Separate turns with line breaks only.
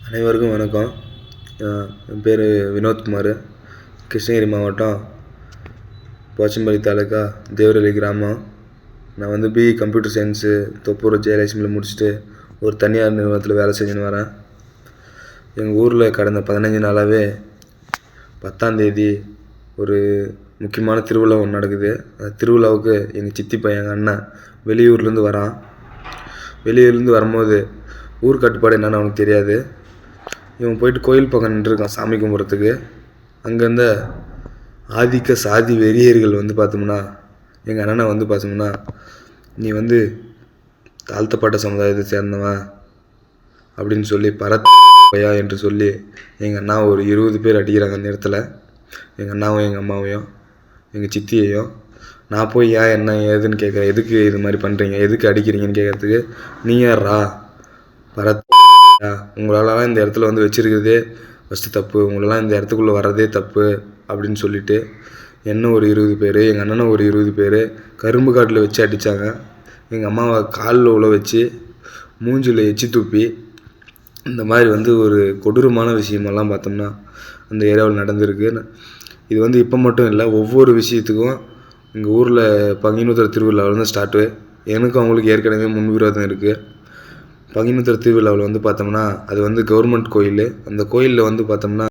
அனைவருக்கும் வணக்கம். என் பேர் வினோத்குமார். கிருஷ்ணகிரி மாவட்டம் போச்சம்பள்ளி தாலுக்கா தேவரளி கிராமம். நான் வந்து பிஇ கம்ப்யூட்டர் சயின்ஸு தொப்பூர் ஜெயலட்சுமியில் முடிச்சுட்டு ஒரு தனியார் நிறுவனத்தில் வேலை செஞ்சுன்னு வரேன். எங்கள் ஊரில் கடந்த 15 நாளாகவே 10ஆம் தேதி ஒரு முக்கியமான திருவிழா ஒன்று நடக்குது. அந்த திருவிழாவுக்கு எங்கள் சித்தி பையன் எங்கள் அண்ணன் வெளியூர்லேருந்து வரான். வெளியூர்லேருந்து வரும்போது ஊர் கட்டுப்பாடு என்னென்னு அவனுக்கு தெரியாது. இவன் போயிட்டு கோயில் பக்கம் நின்றுருக்கான் சாமி கும்பிட்றதுக்கு. அங்கேருந்த ஆதிக்க சாதி வெறியர்கள் வந்து பார்த்தோம்னா எங்கள் அண்ணனை வந்து பார்த்தோம்னா, நீ வந்து தாழ்த்தப்பட்ட சமுதாயத்தை சேர்ந்தவன் அப்படின்னு சொல்லி பையா என்று சொல்லி எங்கள் அண்ணா ஒரு 20 பேர் அடிக்கிறாங்க. அந்த இடத்துல எங்கள் அண்ணாவும் எங்கள் அம்மாவையும் எங்கள் சித்தியையும். நான் போய் ஏன் என்ன ஏதுன்னு கேட்குறேன். எதுக்கு இது மாதிரி பண்ணுறீங்க, எதுக்கு அடிக்கிறீங்கன்னு கேட்குறதுக்கு, நீ யாரா உங்களாலலாம் இந்த இடத்துல வந்து வச்சுருக்கிறதே ஃபஸ்ட்டு தப்பு, உங்களெல்லாம் இந்த இடத்துக்குள்ளே வர்றதே தப்பு அப்படின்னு சொல்லிவிட்டு என்ன ஒரு 20 பேர், எங்கள் அண்ணனை ஒரு 20 பேர் கரும்பு காட்டில் வச்சு அடித்தாங்க. எங்கள் அம்மாவை காலில் உழ வச்சு மூஞ்சில் எச்சி துப்பி, இந்த மாதிரி வந்து ஒரு கொடூரமான விஷயமெல்லாம் பார்த்தோம்னா அந்த ஏரியாவில் நடந்திருக்கு. இது வந்து இப்போ மட்டும் இல்லை, ஒவ்வொரு விஷயத்துக்கும் எங்கள் ஊரில் பங்குனி திருவிழாவிலேருந்து ஸ்டார்ட்டு. எனக்கும் அவங்களுக்கு ஏற்கனவே முன்விரோதம் இருக்குது. பங்குனி திருவிழாவில் வந்து பார்த்தோம்னா அது வந்து கவர்மெண்ட் கோயில். அந்த கோயிலில் வந்து பார்த்தோம்னா